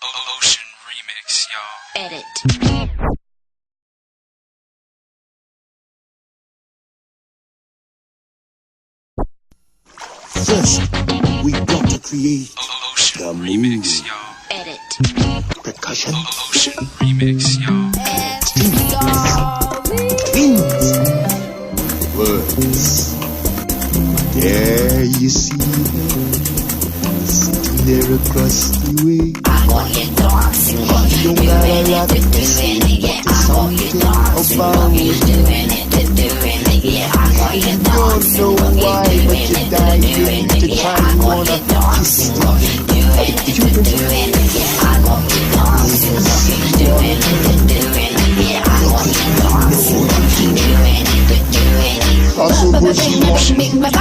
Ocean remix, y'all. Edit. First, we got to create Ocean the remix, mood. y'all. Edit. Percussion, Ocean remix, y'all. wings, words. There you see her, sitting there across the way. Don't got a lot to say, but there's something about it. You don't know why, but you're dying to try and wanna kiss it. You also what she wants is one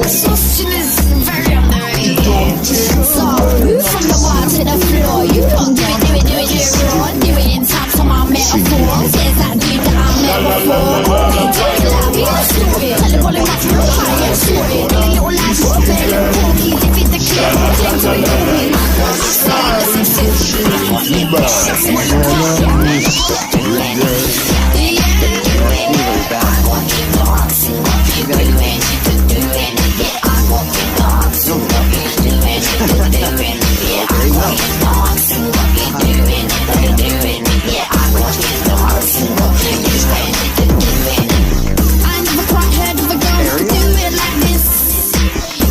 Social is very underrated. So, from the wall to the floor, you don't do it raw. Do it in time for my metaphor. Says I do that I'm metaphor. Tell it loud, hear the story. Tell it all about the higher story. They little lies, we're better cookies. If it's the kid, take to the movie. I never quite heard of a girl that could do it like this.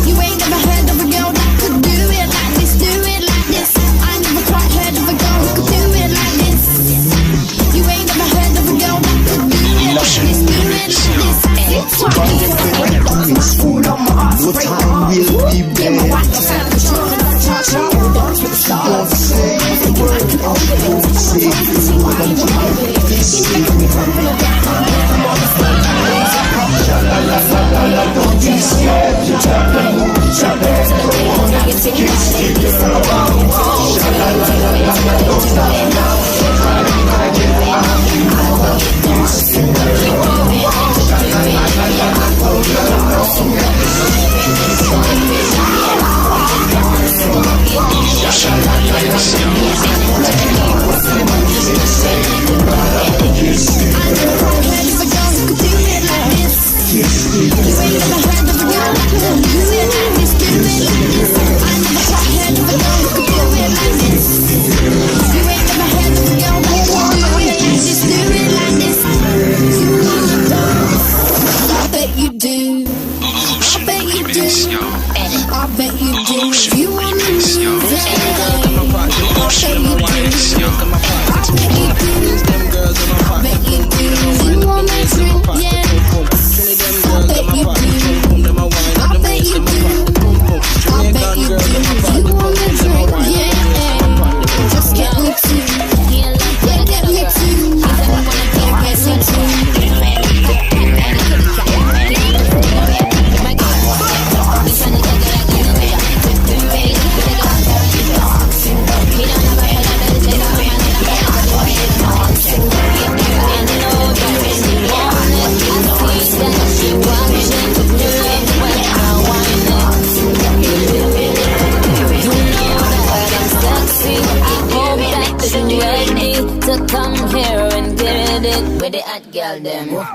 You ain't never heard of a girl that could do it like this. Do it like this. I never quite heard of a girl who could do it like this. You ain't never heard of a girl that could do it like this. Do it like this. It's full on my heart. no time will be Get my there. wife to sound the truth and I'm charging you. Dance with the stars. Say the word, don't say the word until you get this. Don't be scared to tap the moves, your best go on and kiss it, girl. Don't stop now.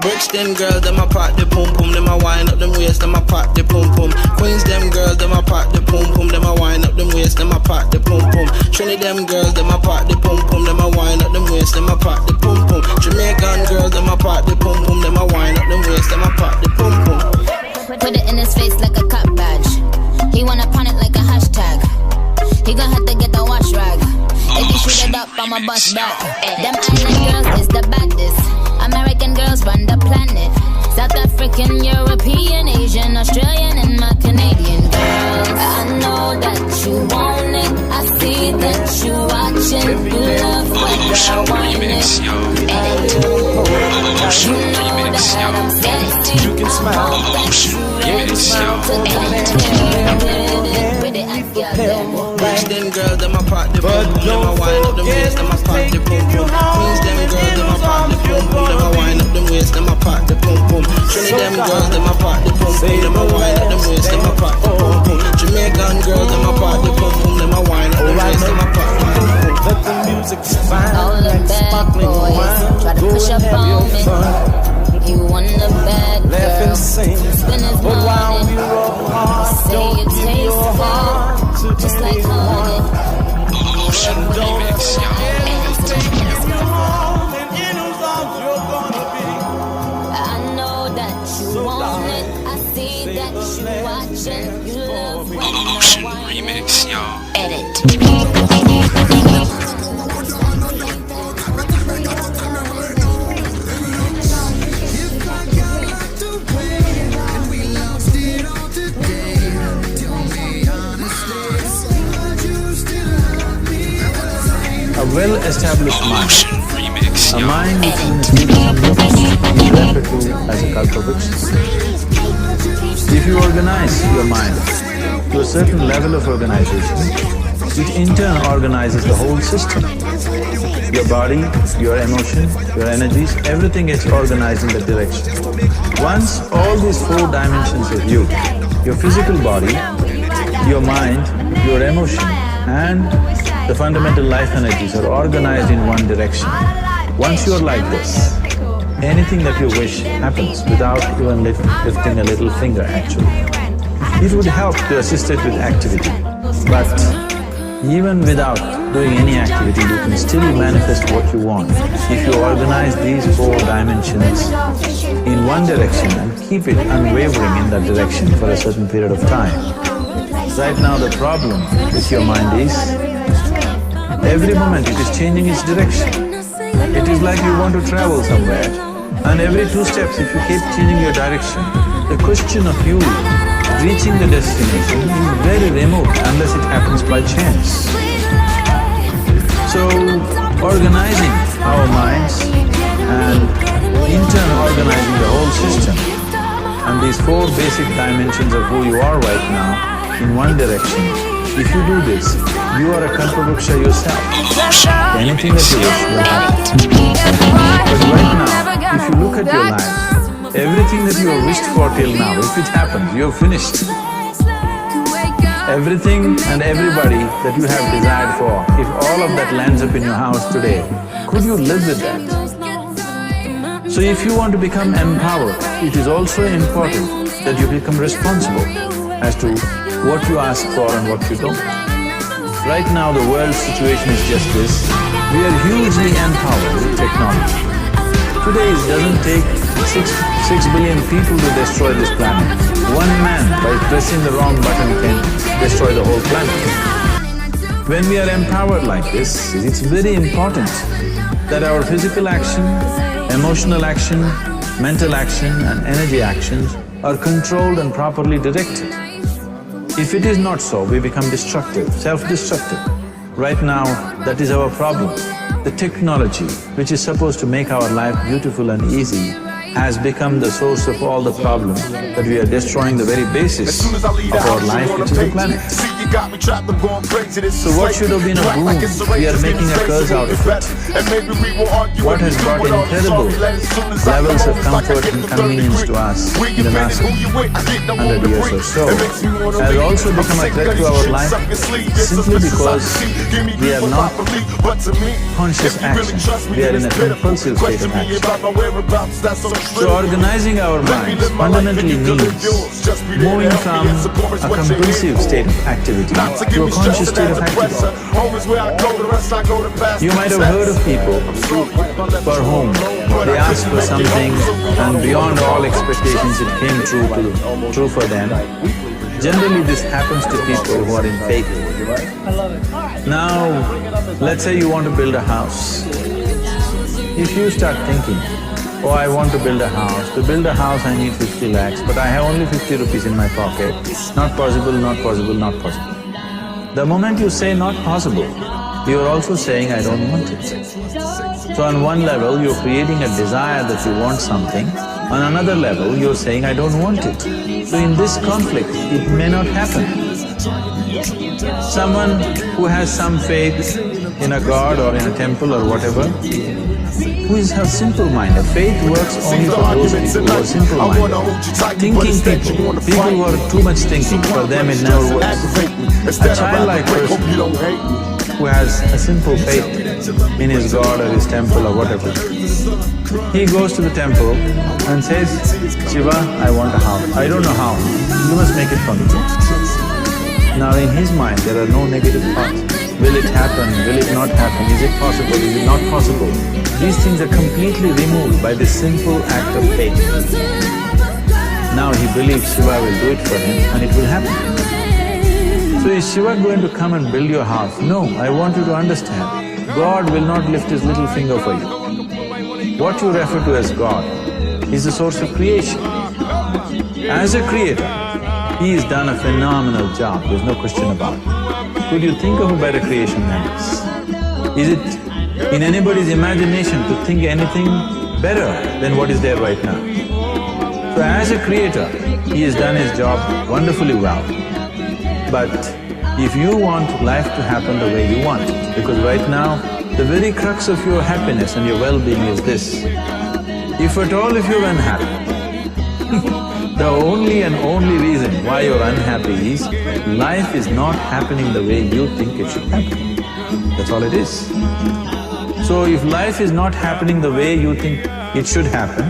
Bricks them girls, them a pop the pum pum, them a wind up them waist, them a pop the pum pum. Queens them girls, them a pop the pum pum, them a wind up them waist, them a pop the pum pum. Trinity them girls, them a pop the pum pum, them a wind up them waist, them a pop the pum pum. Jamaican girls, them a pop the pum pum, them a wind up them waist, them a pop the pum pum. Put it in his face like a cut badge. He wanna pun it like a hashtag. He gon' have to get the wash rag. If you shoot it up, I'ma bust back. Them island girls is the baddest. American girls run the planet. South African, European, Asian, Australian, and my Canadian girls. I know that you want it. I see that you watching. You love when I whine it. You know that I'm sexy. You can smile. Ocean remix, y'all. Bricks them girls, them a pop the pum pum, them a wind up them waist, them a pop the pum pum. Queens them girls, them a pop the pum pum, them a wind up them waist, them a pop the pum pum. Trinity them girls, them a pop the pum pum, them a wind up them waist, them a pop the pum pum. Jamaican girls, them a pop the pum pum. Ocean Remix, y'all. A well-established mind, Ocean Remix, a y'all. mind which is in a state of some is referred to as a kalpavriksha. If you organize your mind to a certain level of organization, it in turn organizes the whole system. Your body, your emotion, your energies, everything gets organized in that direction. Once all these four dimensions of you, your physical body, your mind, your emotion and the fundamental life energies are organized in one direction. Once you're like this, anything that you wish happens without even lifting a little finger actually. It would help to assist it with activity, but even without doing any activity, you can still manifest what you want if you organize these four dimensions in one direction and keep it unwavering in that direction for a certain period of time. Right now the problem with your mind is, every moment it is changing its direction. It is like you want to travel somewhere and every 2 steps if you keep changing your direction, the question of you reaching the destination is very remote unless it happens by chance. So, organizing our minds and in turn organizing the whole system and these 4 basic dimensions of who you are right now in one direction, if you do this, you are a kalpavriksha yourself. Anything that you wish will happen. But right now, if you look at your life, everything that you have wished for till now, if it happens, you have finished. Everything and everybody that you have desired for, if all of that lands up in your house today, could you live with that? So if you want to become empowered, it is also important that you become responsible as to what you ask for and what you don't. Right now the world's situation is just this, we are hugely empowered with technology. Today it doesn't take 6 billion people to destroy this planet. One man by pressing the wrong button can destroy the whole planet. When we are empowered like this, it's very important that our physical action, emotional action, mental action and energy actions are controlled and properly directed. If it is not so, we become destructive, self-destructive. Right now, that is our problem. The technology, which is supposed to make our life beautiful and easy, has become the source of all the problems that we are destroying the very basis of our life, which is the planet. So what should have been a boon, we are making a curse out of it. What has brought incredible levels of comfort and convenience to us in the last 100 years or so has also become a threat to our life simply because we are not conscious action, we are in a compulsive state of action. So organizing our minds fundamentally means moving from a compulsive state of activity to a conscious state of activity. You might have heard of people for whom they asked for something and beyond all expectations it came true for them. Generally this happens to people who are in faith. Now, let's say you want to build a house. If you start thinking, oh, I want to build a house. To build a house I need 50 lakhs, but I have only 50 rupees in my pocket. Not possible, not possible, not possible. The moment you say not possible, you are also saying I don't want it. So on one level you're creating a desire that you want something, on another level you're saying I don't want it. So in this conflict, it may not happen. Someone who has some faith in a god or in a temple or whatever, who is a simple-minded. Faith works only for those people who are simple-minded. Thinking people who are too much thinking, for them it never works. A childlike person who has a simple faith in his god or his temple or whatever, he goes to the temple and says, Shiva, I want a house. I don't know how, you must make it for me. Now in his mind there are no negative thoughts. Will it happen? Will it not happen? Is it possible? Is it not possible? These things are completely removed by this simple act of faith. Now he believes Shiva will do it for him and it will happen. So is Shiva going to come and build your house? No, I want you to understand, God will not lift his little finger for you. What you refer to as God is the source of creation. As a creator, he has done a phenomenal job, there's no question about it. Could you think of a better creation than this? Is it in anybody's imagination to think anything better than what is there right now? So as a creator, he has done his job wonderfully well. But if you want life to happen the way you want it, because right now, the very crux of your happiness and your well-being is this. If at all if you're unhappy, the only and only reason why you're unhappy is life is not happening the way you think it should happen. That's all it is. So if life is not happening the way you think it should happen,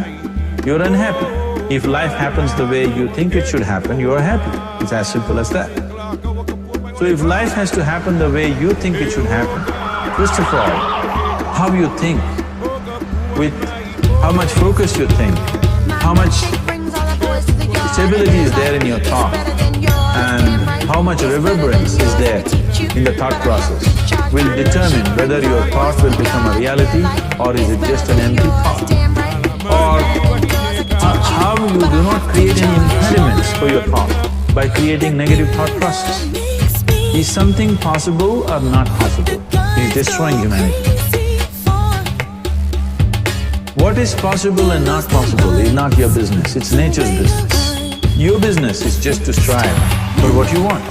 you're unhappy. If life happens the way you think it should happen, you're happy. It's as simple as that. So if life has to happen the way you think it should happen, first of all, how you think, with how much focus you think, how much stability is there in your thought, and how much reverberance is there in the thought process will determine whether your thought will become a reality or is it just an empty thought. Or how you do not create any impediments for your thought by creating negative thought process. Is something possible or not possible? It is destroying humanity. What is possible and not possible is not your business, it's nature's business. Your business is just to strive for what you want.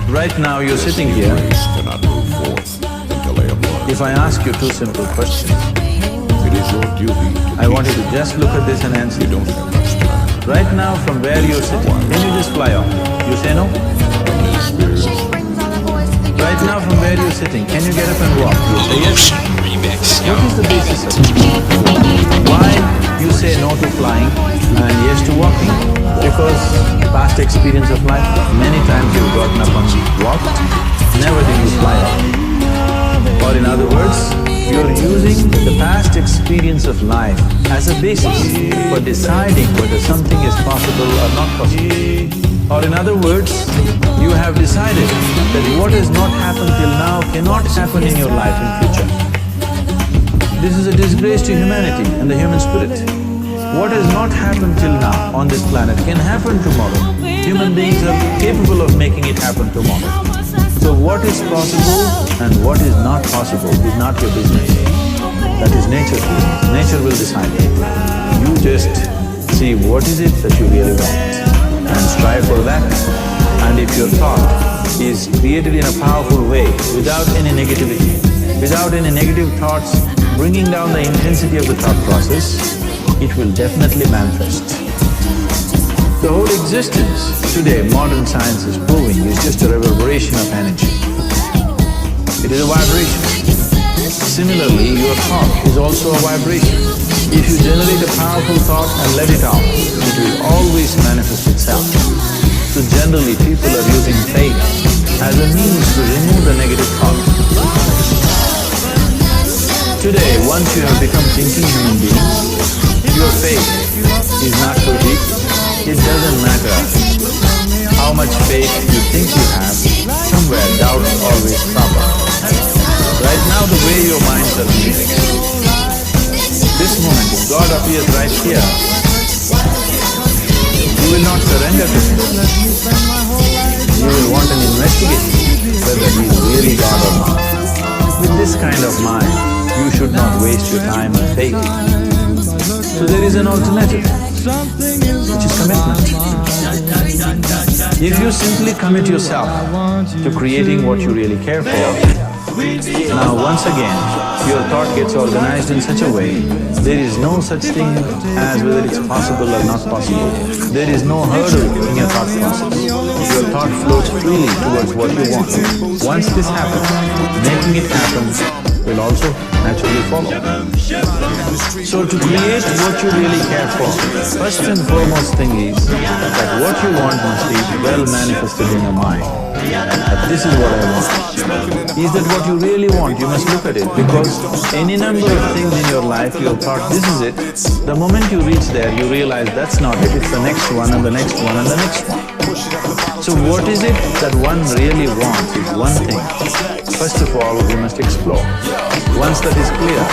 Right now you're sitting here. If I ask you two simple questions, I want you to just look at this and answer. Right now from where you're sitting, can you just fly off? You say no? Right now from where you're sitting, can you get up and walk? You say yes. Remix, What is the basis of it? Why you say no to flying and yes to walking? Because past experience of life, many times you've gotten up and walked, never did you fly off. Or in other words, you're using the past experience of life as a basis for deciding whether something is possible or not possible. Or in other words, you have decided that what has not happened till now cannot happen in your life in future. This is a disgrace to humanity and the human spirit. What has not happened till now on this planet can happen tomorrow. Human beings are capable of making it happen tomorrow. So what is possible and what is not possible is not your business. That is nature's business. Nature will decide. You just see what is it that you really want and strive for that. And if your thought is created in a powerful way, without any negativity, without any negative thoughts bringing down the intensity of the thought process, it will definitely manifest. The whole existence today, modern science is proving, is just a reverberation of energy. It is a vibration. Similarly, your thought is also a vibration. If you generate a powerful thought and let it out, it will always manifest itself. So generally, people are using faith as a means to remove the negative thought. Today, once you have become thinking human beings, your faith is not so deep. It doesn't matter how much faith you think you have, somewhere doubt always crops up. Right now, the way your minds are moving, this moment, if God appears right here, you will not surrender to Him. You will want an investigation whether He is really God or not. With this kind of mind, you should not waste your time on faith. So there is an alternative, which is commitment. If you simply commit yourself to creating what you really care for, now once again, your thought gets organized in such a way, there is no such thing as whether it's possible or not possible. There is no hurdle in your thought process. Your thought flows freely towards what you want. Once this happens, making it happen will also naturally follow. So to create what you really care for, first and foremost thing is that what you want must be well manifested in your mind. That this is what I want. Is that what you really want? You must look at it, because any number of things in your life you have thought this is it. The moment you reach there, you realize that's not it, it's the next one and the next one and the next one. So what is it that one really wants is one thing. First of all, we must explore. Once that is clear,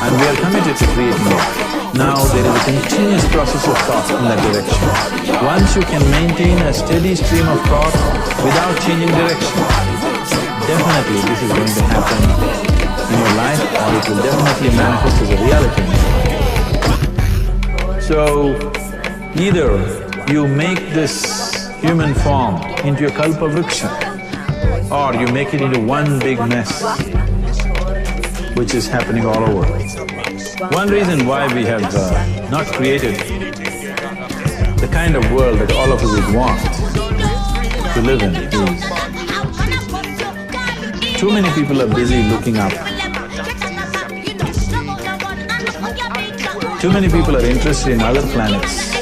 and we are committed to create more, now there is a continuous process of thought in that direction. Once you can maintain a steady stream of thought without changing direction, definitely this is going to happen in your life, or it will definitely manifest as a reality in your life. So, either you make this human form into a kalpavriksha, or you make it into one big mess, which is happening all over. One reason why we have not created the kind of world that all of us would want to live in is too many people are busy looking up. Too many people are interested in other planets.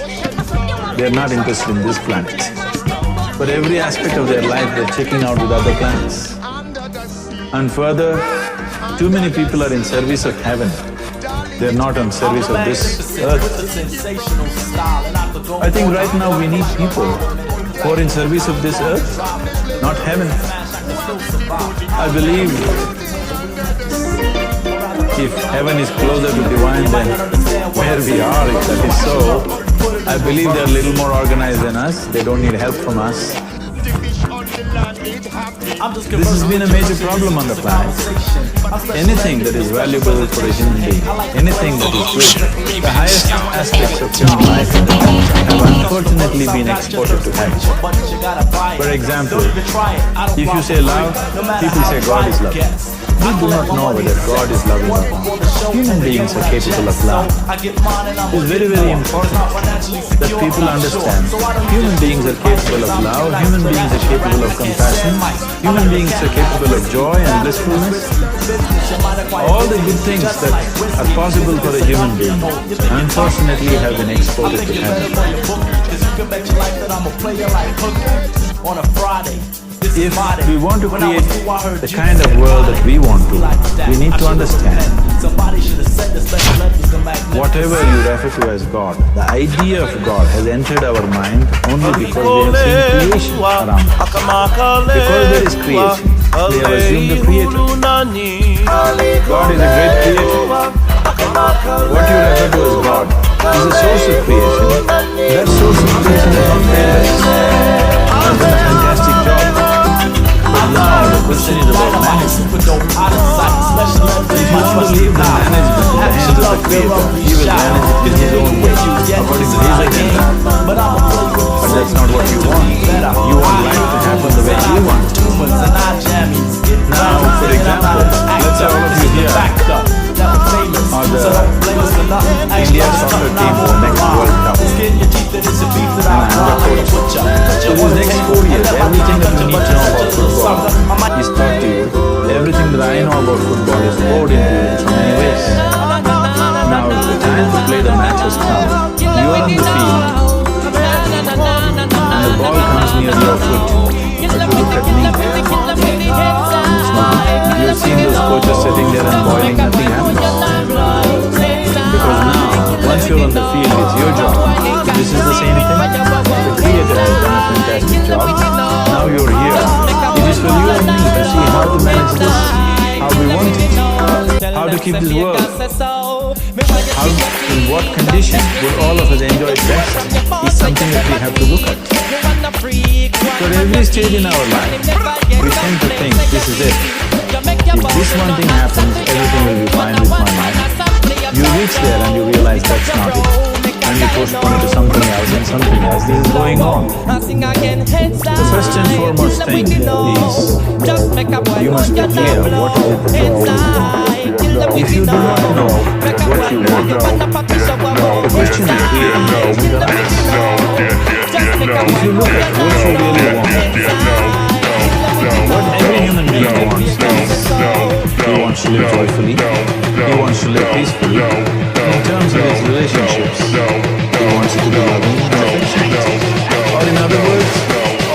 They are not interested in this planet. But every aspect of their life they're checking out with other planets. And further, too many people are in service of heaven. They're not on service of this earth. I think right now we need people who are in service of this earth, not heaven. I believe if heaven is closer to divine than where we are, if that is so, I believe they are a little more organized than us, they don't need help from us. This has been a major problem on the planet. Anything that is valuable for a human being, anything that is good, the highest aspects of human life have unfortunately been exported to heaven. For example, if you say love, people say God is love. We do not know whether God is loving or not. Human beings are capable of love. It is very, very important that people understand human beings are capable of love, human beings are capable of compassion, human beings are capable of joy and blissfulness. All the good things that are possible for a human being, unfortunately, have been exported to heaven. If we want to create the kind of world that we want to, we need to understand whatever you refer to as God, the idea of God has entered our mind only because we have seen creation around us. Because there is creation, we have assumed the Creator. God is a great Creator. What you refer to as God is a source of creation. That source of creation is not fairless. Has done a fantastic job. Now the question is about management. If you want to leave the management in the hands of the Creator, He will manage it in His own way, according to His agenda. But that's not what you want. You want life to happen the way you want it. Now, for example, let's say all of you here are the India soccer team for the next World Cup. And I'm the coach. So these next 4 years, everything that you need to know about football is taught to you. Everything that I know about football is poured into you in so many ways. Now, if the time to play the match has come, you are on the field, and the ball comes near your foot, but you look at me, you've seen those coaches sitting there and boiling, nothing happens. Because now, once you're on the field, it's your job. This is the same thing. The Creator has done a fantastic job. Now you're here. It is for you and me to see how to manage this, how we want it, how to keep this world. How, in what condition would all of us enjoy it best is something that we have to look at. So at every stage in our life, we tend to think, this is it. If this one thing happens, everything will be fine with my life. You reach there and you realize that's not it. And you postpone it to something else and something else. This is going on. The first and foremost thing is, you must be clear what is it that you want. If you do not know what you want, the question is here, if you look at what you really want, what every human being wants is, he wants to live joyfully, he wants to live peacefully. In terms of his relationships, he wants to be loving and affectionate. Or in other words,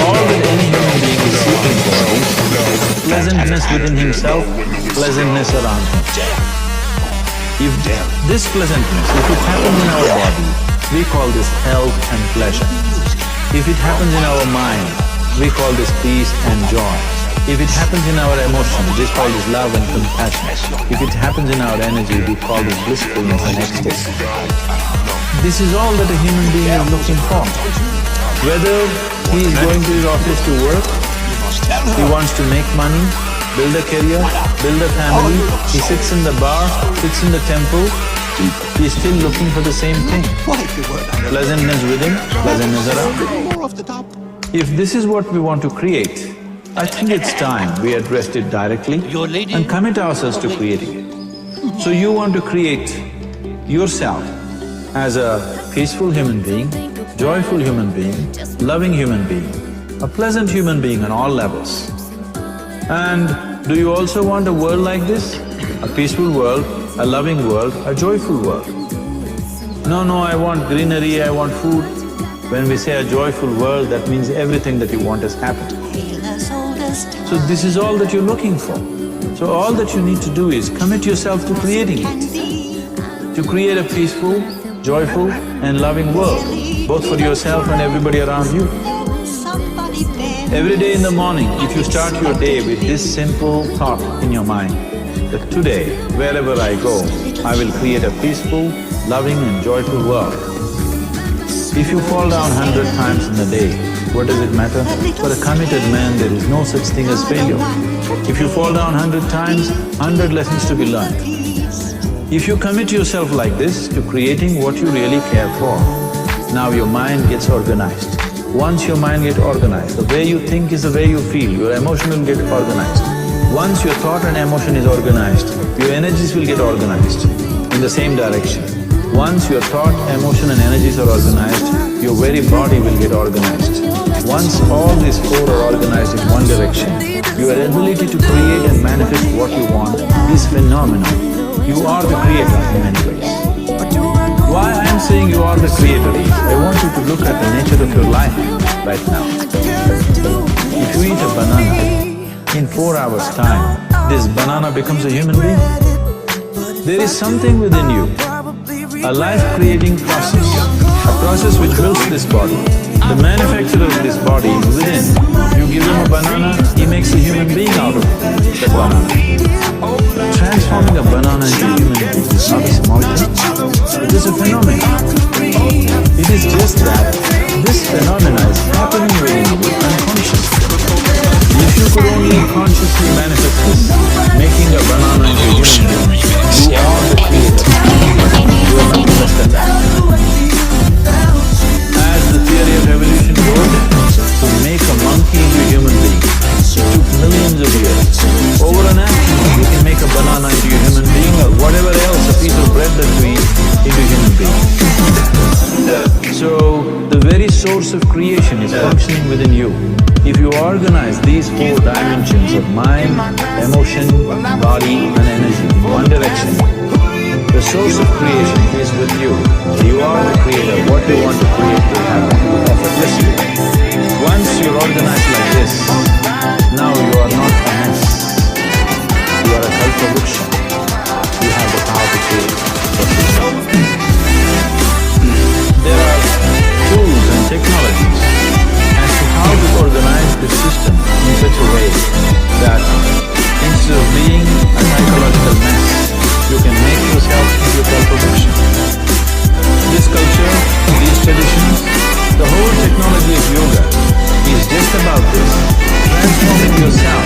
all that any human being is seeking for is pleasantness within himself, pleasantness around him. If this pleasantness, if it happens in our body, we call this health and pleasure. If it happens in our mind, we call this peace and joy. If it happens in our emotions, we call this love and compassion. If it happens in our energy, we call this blissfulness and ecstasy. This is all that a human being is looking for. Whether he is going to his office to work, he wants to make money, build a career, build a family, he sits in the bar, sits in the temple, he is still looking for the same thing. Pleasantness within, pleasantness around. If this is what we want to create, I think it's time we addressed it directly and commit ourselves to creating it. So you want to create yourself as a peaceful human being, joyful human being, loving human being, a pleasant human being on all levels. And do you also want a world like this? A peaceful world, a loving world, a joyful world? No, I want greenery, I want food. When we say a joyful world, that means everything that you want has happened. So this is all that you're looking for. So all that you need to do is commit yourself to creating it. To create a peaceful, joyful and loving world, both for yourself and everybody around you. Every day in the morning, if you start your day with this simple thought in your mind, that today, wherever I go, I will create a peaceful, loving and joyful world. If you fall down 100 times in a day, what does it matter? For a committed man, there is no such thing as failure. If you fall down 100 times, 100 lessons to be learned. If you commit yourself like this to creating what you really care for, now your mind gets organized. Once your mind gets organized, the way you think is the way you feel, your emotion will get organized. Once your thought and emotion is organized, your energies will get organized in the same direction. Once your thought, emotion and energies are organized, your very body will get organized. Once all these four are organized in one direction, your ability to create and manifest what you want is phenomenal. You are the creator in many ways. Why I am saying you are the creator is, I want you to look at the nature of your life right now. If you eat a banana, in 4 hours' time, this banana becomes a human being. There is something within you, a life-creating process, a process which builds this body. The manufacturer of this body is within. You give him a banana, he makes a human being out of that banana. Transforming a banana into a human being is not a small thing. It is a phenomenon. It is just that this phenomena is happening within you unconsciously. If you could only consciously manifest this, making a banana into a human being, you are the creator. You are nothing less than that. As the theory of evolution goes, to make a monkey into a human being took millions of years. Over an afternoon, you can make a banana into a human being or whatever else, a piece of bread that we eat, into a human being. So, the very source of creation is functioning within you. If you organize these four dimensions of mind, emotion, body and energy in one direction, the source of creation is with you. You are the creator. What you want to create will happen effortlessly. Once you're organized like this, now you are not a mess. You are a kalpa-vriksha. You have the power to create what you want. There are tools and technologies as to how to organize this system in such a way that instead of being a psychological mess, you can make yourself into a kalpa-vriksha. This culture, these traditions, the whole technology of yoga is just about this, transforming yourself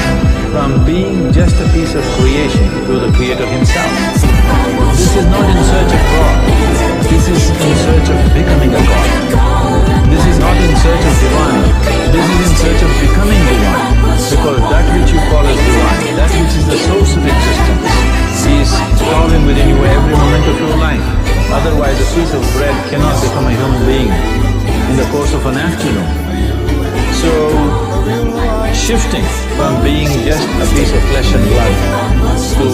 from being just a piece of creation to the creator himself. This is not in search of God, this is in search of becoming a God. This is not in search of divine, this is in search of becoming divine. Because that which you call as divine, that which is the source of existence, is flowing within you every moment of your life. Otherwise, a piece of bread cannot become a human being in the course of an afternoon. So, shifting from being just a piece of flesh and blood to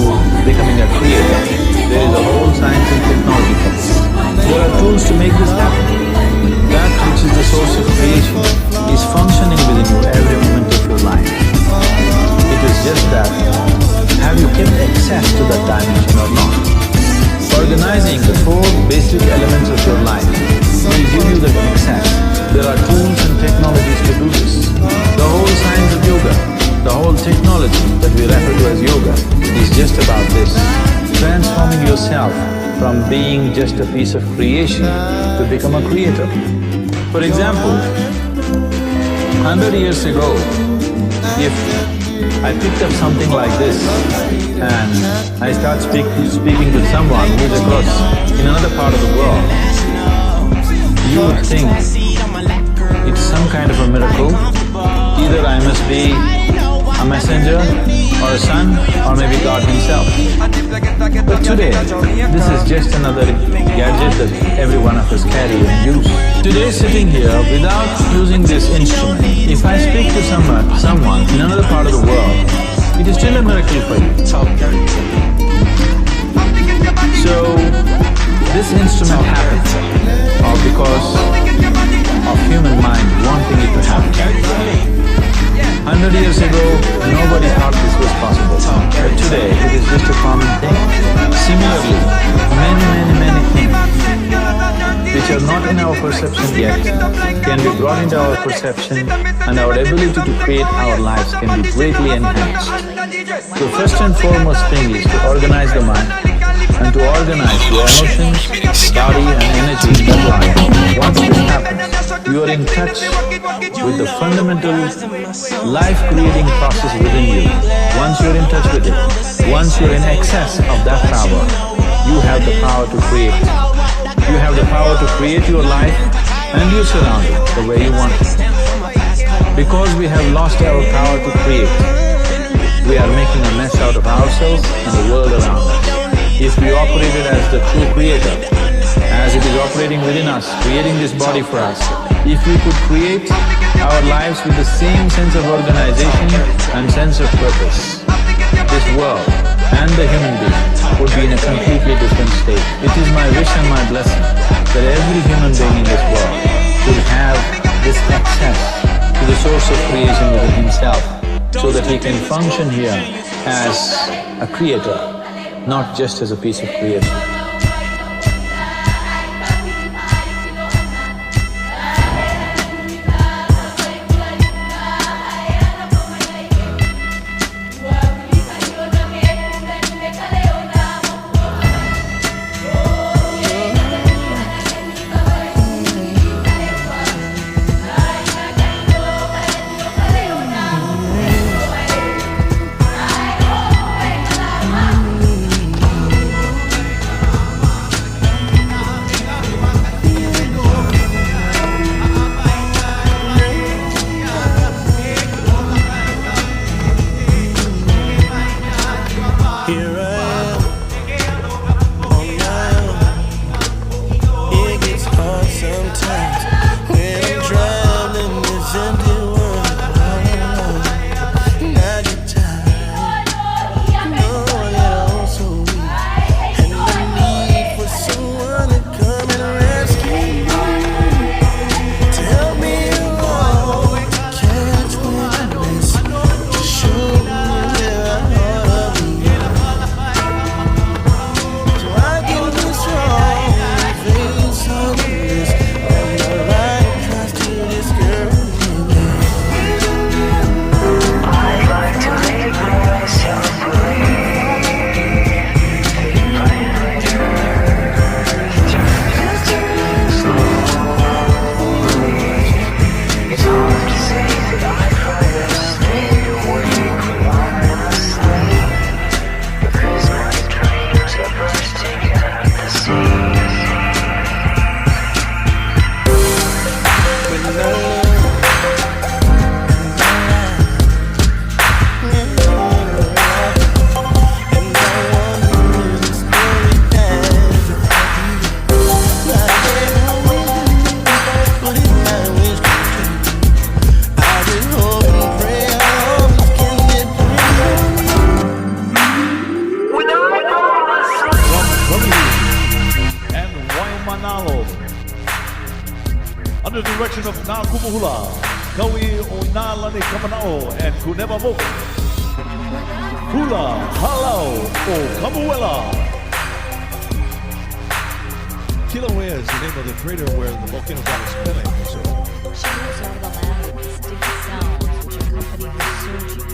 becoming a creator, there is a whole science and technology for this. There are tools to make this happen. That which is the source of creation is functioning within you every moment of your life. It is just that, have you kept access to that dimension or not? Organizing the four basic elements of your life will give you that access. There are tools and yourself from being just a piece of creation to become a creator. For example, 100 years ago, if I picked up something like this and I start speaking to someone who's across in another part of the world, you would think it's some kind of a miracle. Either I must be a messenger or a son or maybe God himself. But today, this is just another gadget that every one of us carry and use. Today, sitting here without using this instrument, if I speak to someone in another part of the world, it is still a miracle for you. So, this instrument happens because of human mind wanting it to happen. 100 years ago, nobody thought this was possible, but today it is just a common thing. Similarly, many things which are not in our perception yet can be brought into our perception, and our ability to create our lives can be greatly enhanced. The first and foremost thing is to organize the mind and to organize your emotions, body and energy in that life. Once this happens, you are in touch with the fundamental life-creating process within you. Once you're in touch with it, once you're in excess of that power, you have the power to create. You have the power to create your life and your surroundings the way you want it. Because we have lost our power to create, we are making a mess out of ourselves and the world around us. If we operated as the true creator, as it is operating within us, creating this body for us, if we could create our lives with the same sense of organization and sense of purpose, this world and the human being would be in a completely different state. It is my wish and my blessing that every human being in this world should have this access to the source of creation within himself, so that he can function here as a creator, not just as a piece of creation. Under the direction of Na Kumuhula, Kawi o Na Lani Kamanao and Kuneba Mok. Hula Halau o Kamuela. Kilauea is the name of the crater where the volcano got its spinning. So. She moves over the land with distinct sounds which accompany the surging.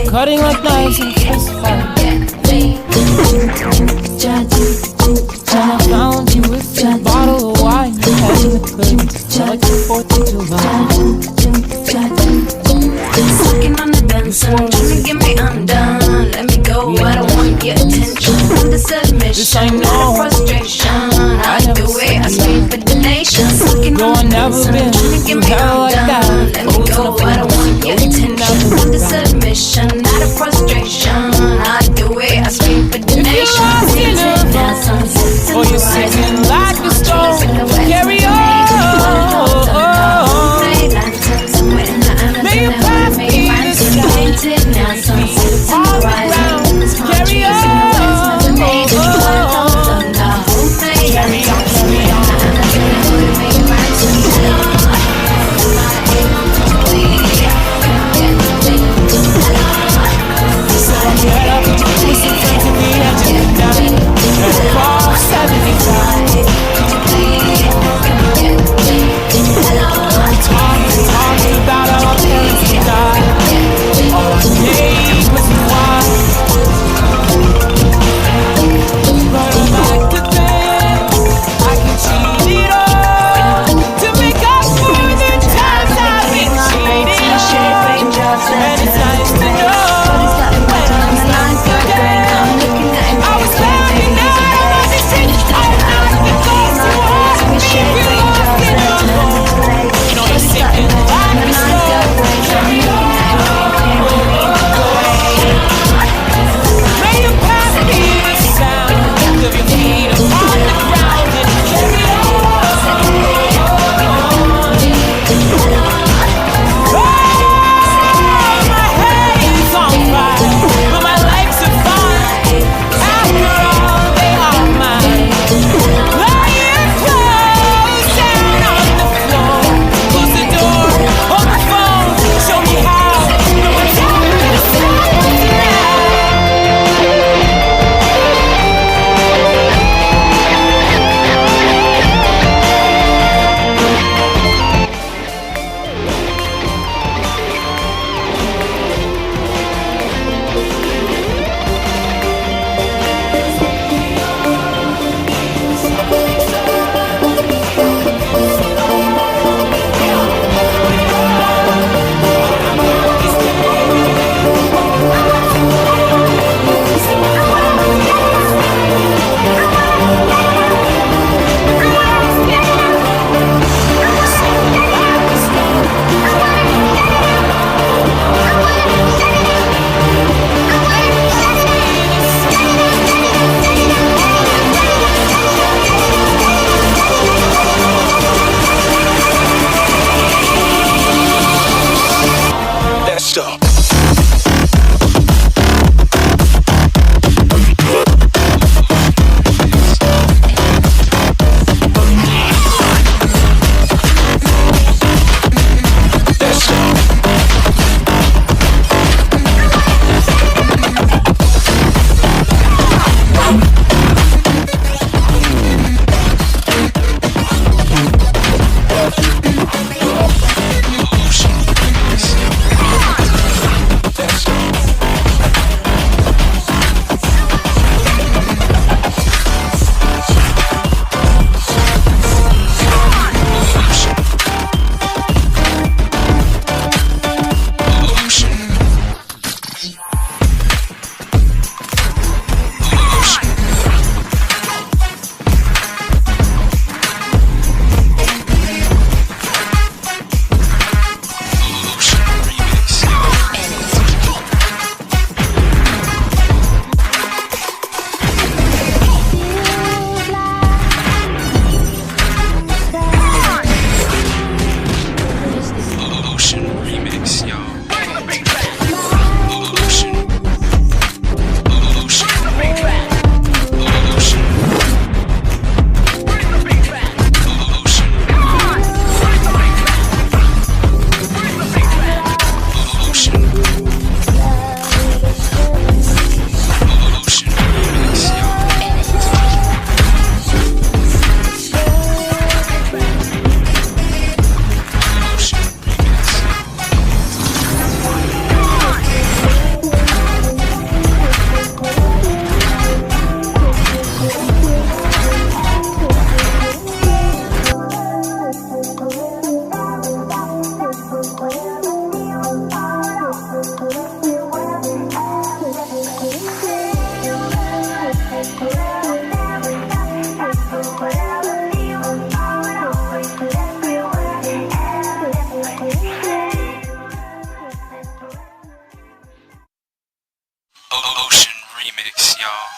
Cutting like knives in a fist fight. When I found you with a bottle of wine, you had in the goods, like the 4th of July. Sucking on the dance floor, trying to get me undone. Let me go, I don't want your attention. Under submission, not a frustration. I do it, I scream for the nation. Sucking on the dance floor, trying to get me undone. Let me go, I don't want your attention. Under submission, not a frustration. I do it, I scream for the nation. Or you're singing like a stone, carry on. May you pass me the sky, all around, carry on. Carry on, carry on.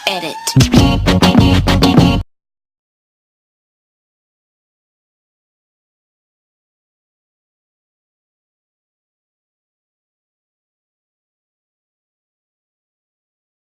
Edit.